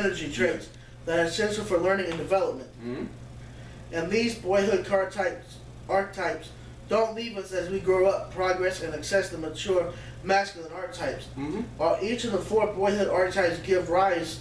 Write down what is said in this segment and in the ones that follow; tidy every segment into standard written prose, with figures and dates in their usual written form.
energy traits that are essential for learning and development. And these boyhood archetypes don't leave us as we grow up, progress, and access the mature masculine archetypes. While each of the 4 boyhood archetypes give rise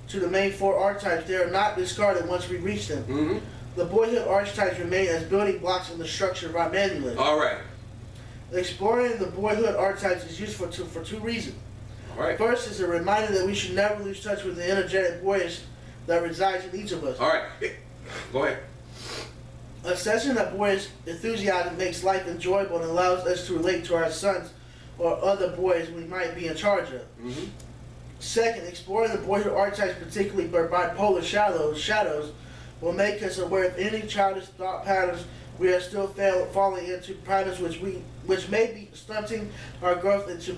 to the main 4 archetypes, they are not discarded once we reach them. The boyhood archetypes remain as building blocks in the structure of our manual. All right. Exploring the boyhood archetypes is useful for 2 reasons. All right. First is a reminder that we should never lose touch with the energetic boyish that resides in each of us. All right. Go ahead. Assessing that boyish enthusiasm makes life enjoyable and allows us to relate to our sons or other boys we might be in charge of. Second, exploring the boyhood archetypes, particularly bipolar shadows, will make us aware of any childish thought patterns we are still falling into, patterns which may be stunting our growth into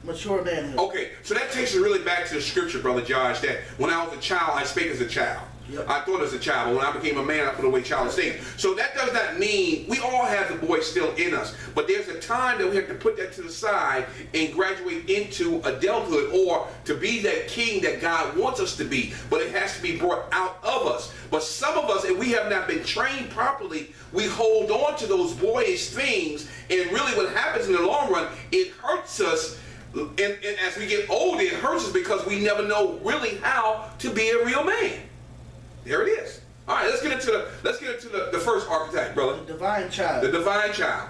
mature manhood. Okay, so that takes us really back to the scripture, Brother Josh, that when I was a child, I spake as a child. I thought as a child, but when I became a man, I put away childish things. So that does not mean we all have the boy still in us, but there's a time that we have to put that to the side and graduate into adulthood, or to be that king that God wants us to be, but it has to be brought out of us. But some of us, if we have not been trained properly, we hold on to those boyish things, and really what happens in the long run, it hurts us. And as we get older, it hurts us because we never know really how to be a real man. There it is. All right, let's get into the first archetype, brother. The divine child. The divine child.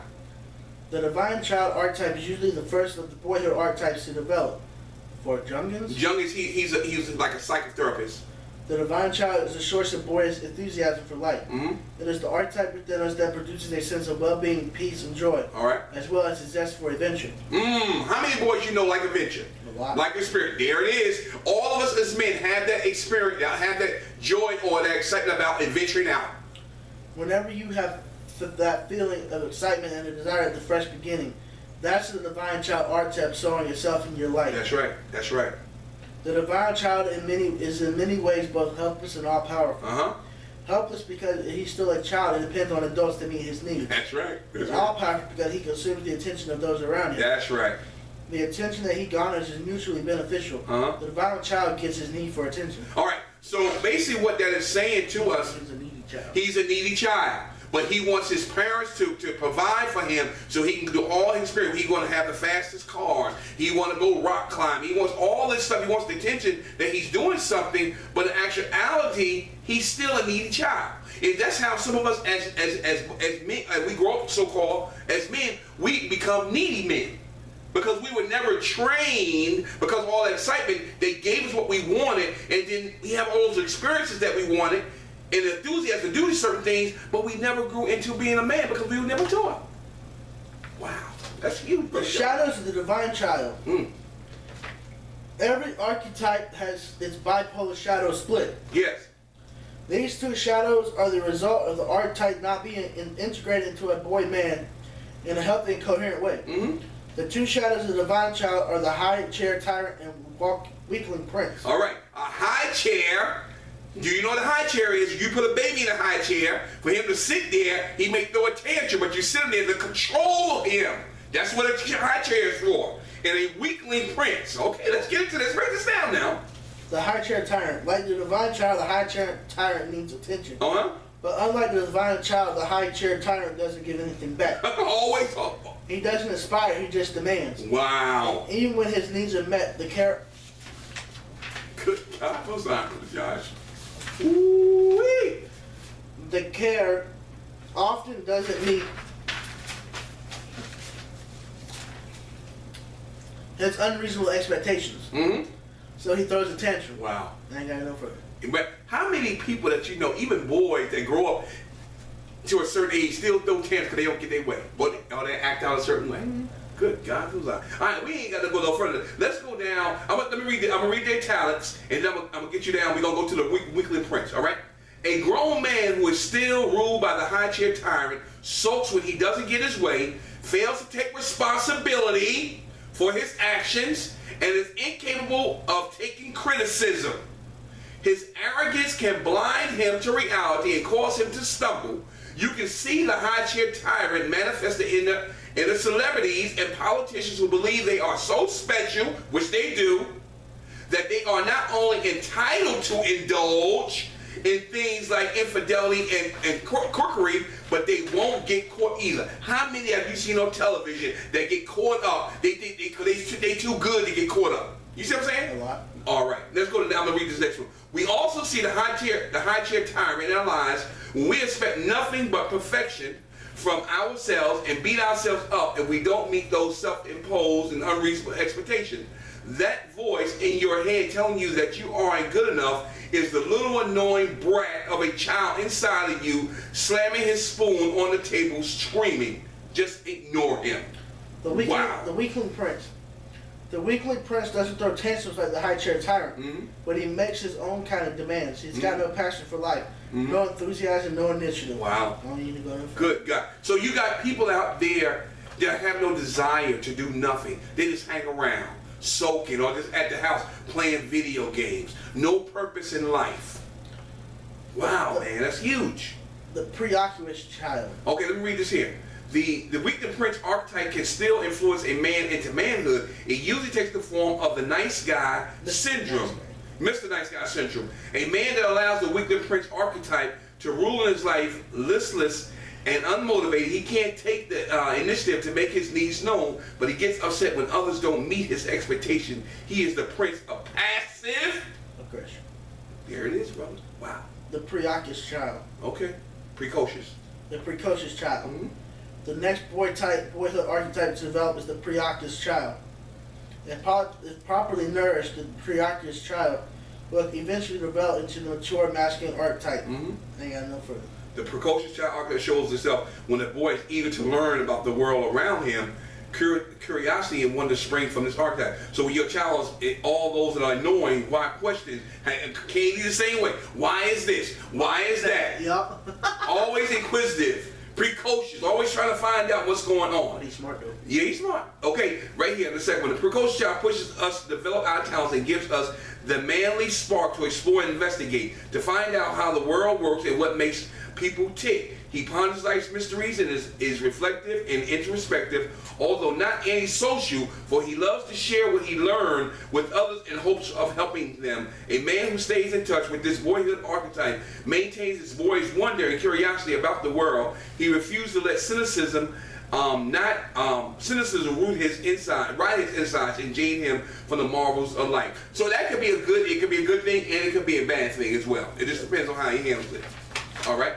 The divine child archetype is usually the first of the boyhood archetypes to develop. For Jungians, he's like a psychotherapist. The divine child is a source of boyish enthusiasm for life. It is the archetype within us that produces a sense of well-being, peace, and joy. All right. As well as a zest for adventure. How many boys you know like adventure? A lot. Like the spirit. There it is. All of us as men have that experience, have that joy or that excitement about adventuring out. Whenever you have that feeling of excitement and a desire at the fresh beginning, that's the divine child archetype showing itself in your life. That's right. That's right. The divine child is in many ways both helpless and all-powerful. Helpless because he's still a child and depends on adults to meet his needs. That's right. He's all-powerful because he consumes the attention of those around him. That's right. The attention that he garners is mutually beneficial. The divine child gets his need for attention. All right. So basically what that is saying to us, he's a needy child. He's a needy child. But he wants his parents to provide for him so he can do all his experience. He's going to have the fastest cars. He wants to go rock climbing. He wants all this stuff. He wants the attention that he's doing something, but in actuality, he's still a needy child. And that's how some of us as men, we grow up so-called as men, we become needy men. Because we were never trained, because of all that excitement, they gave us what we wanted, and then we have all those experiences that we wanted, and the enthusiasm to do certain things, but we never grew into being a man because we were never taught. Wow, that's huge. The shadows of the divine child. Every archetype has its bipolar shadow split. Yes. These 2 shadows are the result of the archetype not being integrated into a boy-man in a healthy and coherent way. The 2 shadows of the divine child are the high chair tyrant and weakling prince. All right, a high chair. Do you know what a high chair is? You put a baby in a high chair, for him to sit there, he may throw a tantrum, but you sit him there to control him. That's what a high chair is for. And a weakling prince. Okay, let's get into this. Break this down now. The high chair tyrant. Like the divine child, the high chair tyrant needs attention. But unlike the divine child, the high chair tyrant doesn't give anything back. Always. He doesn't aspire, he just demands. Wow. And even when his needs are met, the care... Good God, what's that, Josh? Ooh-wee. The care often doesn't meet his unreasonable expectations. So he throws a tantrum. Wow. I ain't gotta go further. But how many people that you know, even boys that grow up to a certain age, still throw tantrums because they don't get their way, or they act out a certain way? Good God, who's that? All right, we ain't got to go no further. Let's go down. I'm gonna read their talents, and then I'm gonna get you down. We're gonna go to the weakling prince. All right. A grown man who is still ruled by the high chair tyrant sulks when he doesn't get his way, fails to take responsibility for his actions, and is incapable of taking criticism. His arrogance can blind him to reality and cause him to stumble. You can see the high chair tyrant manifested in the celebrities and politicians who believe they are so special, which they do, that they are not only entitled to indulge in things like infidelity and crookery, but they won't get caught either. How many have you seen on television that get caught up? They too good to get caught up. You see what I'm saying? A lot. All right, let's go to. I'm gonna read this next one. We also see the high tier tyrant in our lives when we expect nothing but perfection from ourselves and beat ourselves up if we don't meet those self-imposed and unreasonable expectations. That voice in your head telling you that you aren't good enough is the little annoying brat of a child inside of you slamming his spoon on the table screaming. Just ignore him. The weakling prince. The weakling prince doesn't throw tantrums like the high chair tyrant, but he makes his own kind of demands. He's got no passion for life, no enthusiasm, no initiative. Wow. Don't need to go no further. Good God. So you got people out there that have no desire to do nothing. They just hang around, soaking, or just at the house playing video games. No purpose in life. Wow, man, that's huge. The preoccupied child. Okay, let me read this here. The weakling prince archetype can still influence a man into manhood. It usually takes the form of the nice guy syndrome. Mr. Nice Guy syndrome. A man that allows the weakling prince archetype to rule in his life listless and unmotivated. He can't take the initiative to make his needs known, but he gets upset when others don't meet his expectation. He is the prince of passive aggression. There it is, brother. Wow. The precocious child. Okay. Precocious. The precocious child. The next boyhood archetype to develop is the precocious child. If properly nourished, the precocious child will eventually develop into the mature masculine archetype. Ain't got no further. The precocious child archetype shows itself when the boy is eager to learn about the world around him. Curiosity and wonder spring from this archetype. So when your child is all those that are annoying, why questions, can't be the same way. Why is this? Why is that? Yep. Always inquisitive. Precocious, always trying to find out what's going on. But he's smart though. Yeah, he's smart. Okay, right here in the second one. The precocious child pushes us to develop our talents and gives us the manly spark to explore and investigate, to find out how the world works and what makes people tick. He ponders life's mysteries and is reflective and introspective, although not antisocial, for he loves to share what he learned with others in hopes of helping them. A man who stays in touch with this boyhood archetype maintains his boy's wonder and curiosity about the world. He refuses to let cynicism root his insides and jade him from the marvels of life. So that could be it could be a good thing and it could be a bad thing as well. It just depends on how he handles it. All right.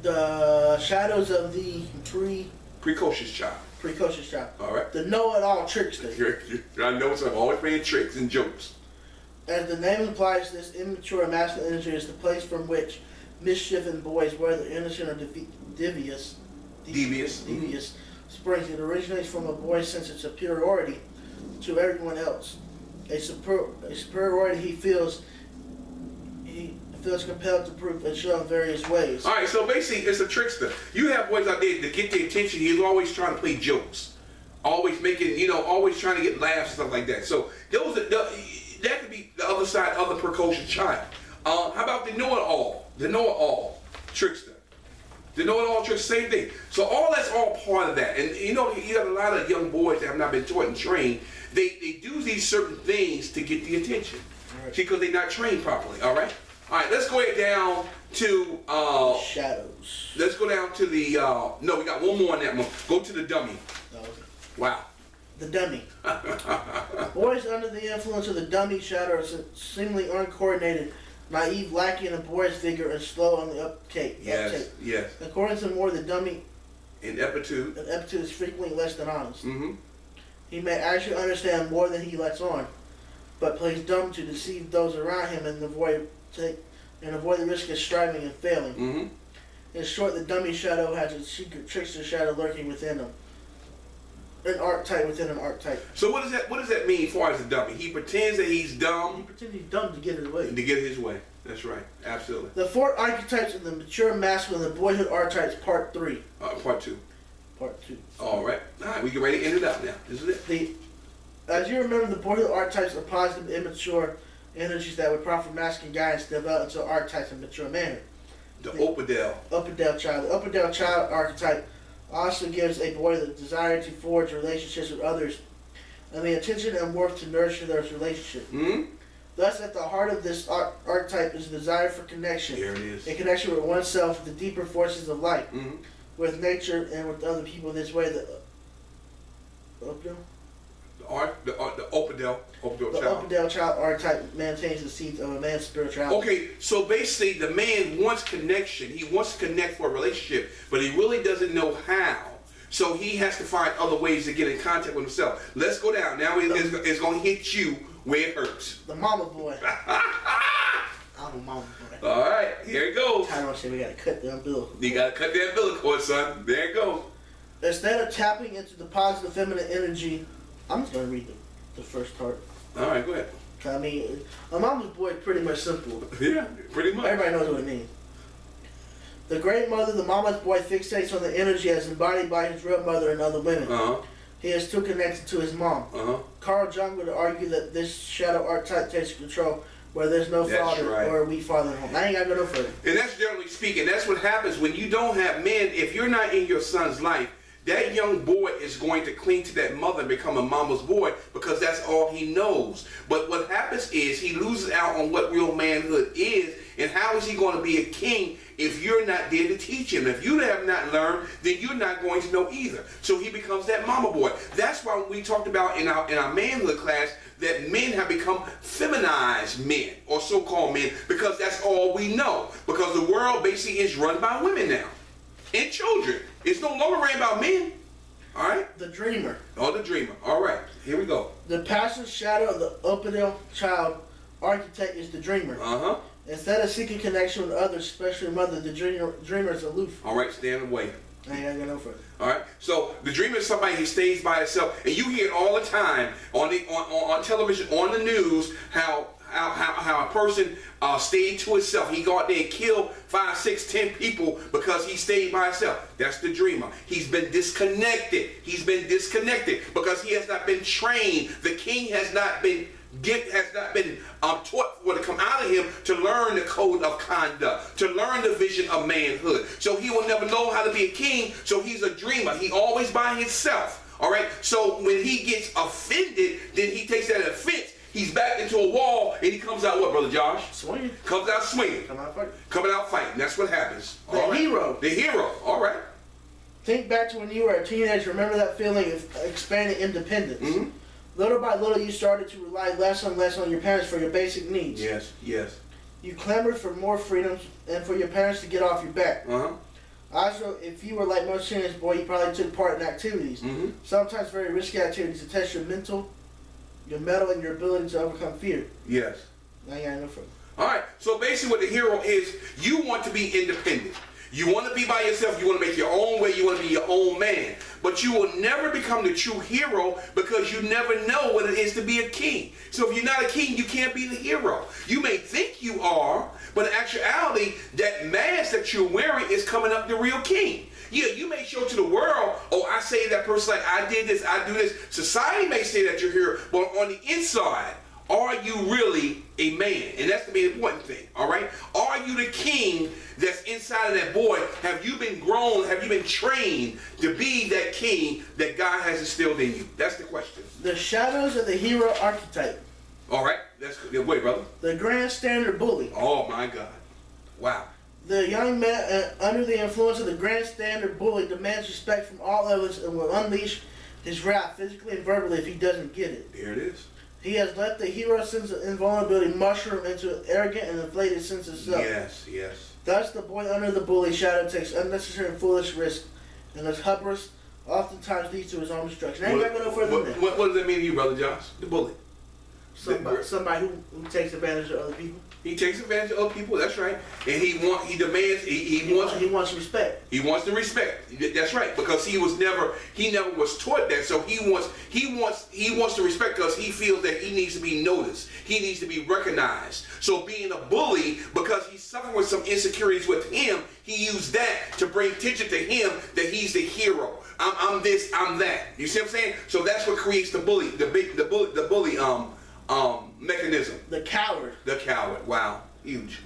The shadows of the precocious child. Precocious child. All right. The know-it-all trickster. I know, so I'm always playing tricks and jokes. As the name implies, this immature masculine energy is the place from which mischief in boys, whether innocent or devious, springs. It originates from a boy's sense of superiority to everyone else. A superiority he feels compelled to prove and show in various ways. All right, so basically, it's a trickster. You have boys out there to get their attention. He's always trying to play jokes, always making, always trying to get laughs and stuff like that. So that could be the other side of the precocious child. How about the know-it-all? The know-it-all trickster. The know-it-all trickster, same thing. So that's all part of that. And you got a lot of young boys that have not been taught and trained. They do these certain things to get the attention, because they're not trained properly. All right. All right, let's go down to shadows. Let's go down to the no, we got one more on that one. Go to the dummy. Oh, okay. Wow. The dummy. Boys under the influence of the dummy shadow are seemingly uncoordinated, naive, lacking in a boy's vigor, and slow on the uptake. Yes. According to Moore, the dummy in aptitude is frequently less than honest. He may actually understand more than he lets on, but plays dumb to deceive those around him and avoid the risk of striving and failing. In short, the dummy shadow has a secret trickster shadow lurking within him. An archetype within an archetype. So what does that mean as far as the dummy? He pretends that he's dumb. He pretends he's dumb to get his way. To get his way. That's right. Absolutely. The 4 archetypes of the mature masculine and the boyhood archetypes, part 3. Part 2. Part 2. All right. We get ready to end it up now. This is it. As you remember, the boyhood archetypes are positive, immature energies that would proffer masculine guidance to develop into archetypes of mature manhood. The Opodale child. The Opodale child archetype also gives a boy the desire to forge relationships with others and the attention and worth to nurture those relationships. Thus, at the heart of this archetype is a desire for connection. Here it is. A connection with oneself, with the deeper forces of life, Mm-hmm. with nature, and with other people. This way, the Opidel child archetype maintains the seeds of a man's spirituality. Okay, so basically the man wants connection. He wants to connect for a relationship, but he really doesn't know how. So he has to find other ways to get in contact with himself. Let's go down. Now it's going to hit you where it hurts. The mama boy. I'm a mama boy. All right, here it goes. Tyrone said we got to cut the umbilical. You got to cut that umbilical cord, son. There it goes. Instead of tapping into the positive feminine energy, I'm just going to read the first part. All right, go ahead. I mean, a mama's boy is pretty much simple. Yeah, pretty much. Everybody knows what it means. The great mother, the mama's boy, fixates on the energy as embodied by his real mother and other women. Uh-huh. He is too connected to his mom. Uh-huh. Carl Jung would argue that this shadow archetype takes control where there's no That's father right. or a weak father at home. I ain't got to go no further. And that's generally speaking. That's what happens when you don't have men. If you're not in your son's life, that young boy is going to cling to that mother and become a mama's boy because that's all he knows. But what happens is he loses out on what real manhood is, and how is he going to be a king if you're not there to teach him? If you have not learned, then you're not going to know either. So he becomes that mama boy. That's why we talked about in our manhood class that men have become feminized men, or so-called men, because that's all we know. Because the world basically is run by women now. And children. It's no longer ran by men. All right? The dreamer. Oh, the dreamer. All right. Here we go. The passive shadow of the Opidel child archetype is the dreamer. Uh-huh. Instead of seeking connection with others, especially mother, the dreamer is aloof. All right. Stand away. I ain't got to go no further. All right. So the dreamer is somebody who stays by himself, and you hear it all the time on television, on the news, how a person stayed to himself. He go out there and kill 5, 6, 10 people because he stayed by himself. That's the dreamer. He's been disconnected. He's been disconnected because he has not been trained. The king has not been taught what to come out of him to learn the code of conduct, to learn the vision of manhood. So he will never know how to be a king. So he's a dreamer. He always by himself. All right. So when he gets offended, then he takes that offense. He's backed into a wall, and he comes out what, Brother Josh? Swinging. Comes out swinging. Coming out fighting. That's what happens. The hero. The hero. All right. Think back to when you were a teenager. Remember that feeling of expanding independence. Mm-hmm. Little by little, you started to rely less and less on your parents for your basic needs. Yes, yes. You clamored for more freedoms and for your parents to get off your back. Uh-huh. Also, if you were like most teenage boys, you probably took part in activities. Mm-hmm. Sometimes very risky activities to test your mental, your mettle, and your ability to overcome fear. Yes. I ain't got no further. All right. So basically what the hero is, you want to be independent. You want to be by yourself. You want to make your own way. You want to be your own man. But you will never become the true hero because you never know what it is to be a king. So if you're not a king, you can't be the hero. You may think you are, but in actuality, that mask that you're wearing is coming up the real king. Yeah, you may show to the world, oh, I say that person like I did this, I do this. Society may say that you're here, but on the inside, are you really a man? And that's the main important thing, all right? Are you the king that's inside of that boy? Have you been grown? Have you been trained to be that king that God has instilled in you? That's the question. The shadows of the hero archetype. All right, that's good. Wait, brother. The grand standard bully. Oh, my God. Wow. The young man, under the influence of the grand standard bully, demands respect from all others and will unleash his wrath physically and verbally if he doesn't get it. Here it is. He has let the hero's sense of invulnerability mushroom into an arrogant and inflated sense of self. Yes, yes. Thus, the boy under the bully shadow takes unnecessary and foolish risks, and his hubris oftentimes leads to his own destruction. I ain't got to go no further than that. What does that mean to you, Brother Josh? The bully. Somebody who takes advantage of other people. He takes advantage of other people. That's right. And he demands. He wants respect. He wants the respect. That's right. Because he never was taught that. So he wants the respect because he feels that he needs to be noticed. He needs to be recognized. So being a bully, because he's suffering with some insecurities with him, he used that to bring attention to him that he's the hero. I'm this. I'm that. You see what I'm saying? So that's what creates the bully. The bully mechanism. The coward. The coward. Wow. Huge.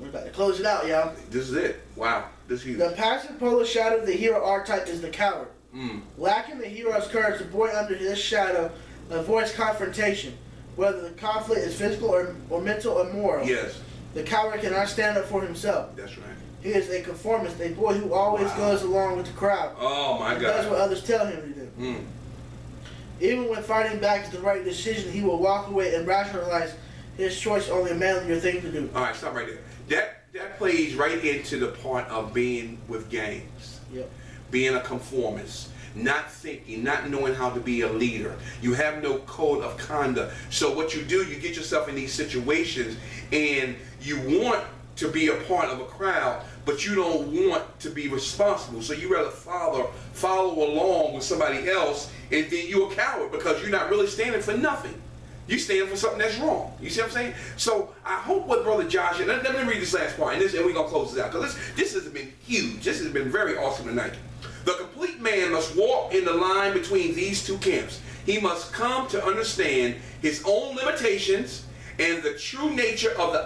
We're about to close it out, y'all. This is it. Wow. This is huge. The passive polar shadow of the hero archetype is the coward. Lacking the hero's courage, the boy under his shadow avoids confrontation. whether the conflict is physical or mental or moral. Yes. The coward cannot stand up for himself. That's right. He is a conformist, a boy who always goes along with the crowd. Oh my and God. does what others tell him to do. Mm. Even when fighting back is the right decision, he will walk away and rationalize his choice only a manlier thing to do. All right, stop right there. That plays right into the part of being with gangs. Yep. Being a conformist. Not thinking, not knowing how to be a leader. You have no code of conduct. So what you do, you get yourself in these situations and you want to be a part of a crowd, but you don't want to be responsible. So you rather follow along with somebody else, and then you're a coward because you're not really standing for nothing. You stand for something that's wrong. You see what I'm saying? So I hope what Brother Josh, and let me read this last part, and we're going to close this out, because this has been huge. This has been very awesome tonight. The complete man must walk in the line between these two camps. He must come to understand his own limitations and the true nature of the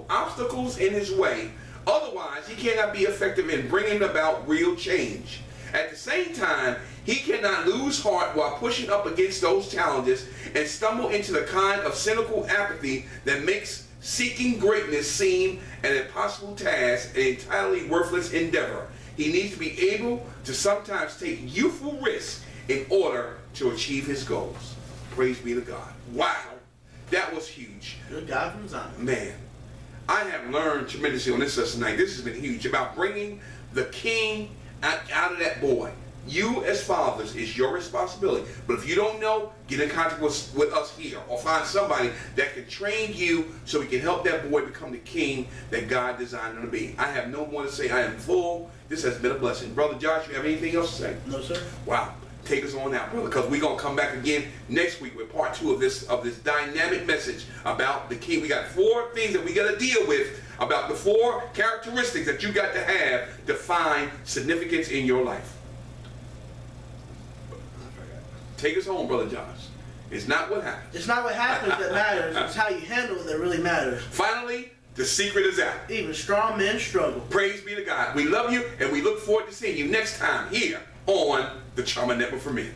obstacles in his way. Otherwise, he cannot be effective in bringing about real change. At the same time, he cannot lose heart while pushing up against those challenges and stumble into the kind of cynical apathy that makes seeking greatness seem an impossible task, an entirely worthless endeavor. He needs to be able to sometimes take youthful risks in order to achieve his goals. Praise be to God. Wow. That was huge. Good God from Zion. Man, I have learned tremendously on this lesson tonight. This has been huge about bringing the king out of that boy. You as fathers, is your responsibility. But if you don't know, get in contact with us here, or find somebody that can train you so we can help that boy become the king that God designed him to be. I have no more to say. I am full. This has been a blessing. Brother Josh, you have anything else to say? No, sir. Wow. Take us on out, brother, because we're going to come back again next week with part 2 of this dynamic message about the king. We got 4 things that we got to deal with, about the 4 characteristics that you got to have to find significance in your life. Take us home, Brother Josh. It's not what happens. It's not what happens that matters. It's how you handle it that really matters. Finally, the secret is out. Even strong men struggle. Praise be to God. We love you, and we look forward to seeing you next time here on the Trauma Network for Me.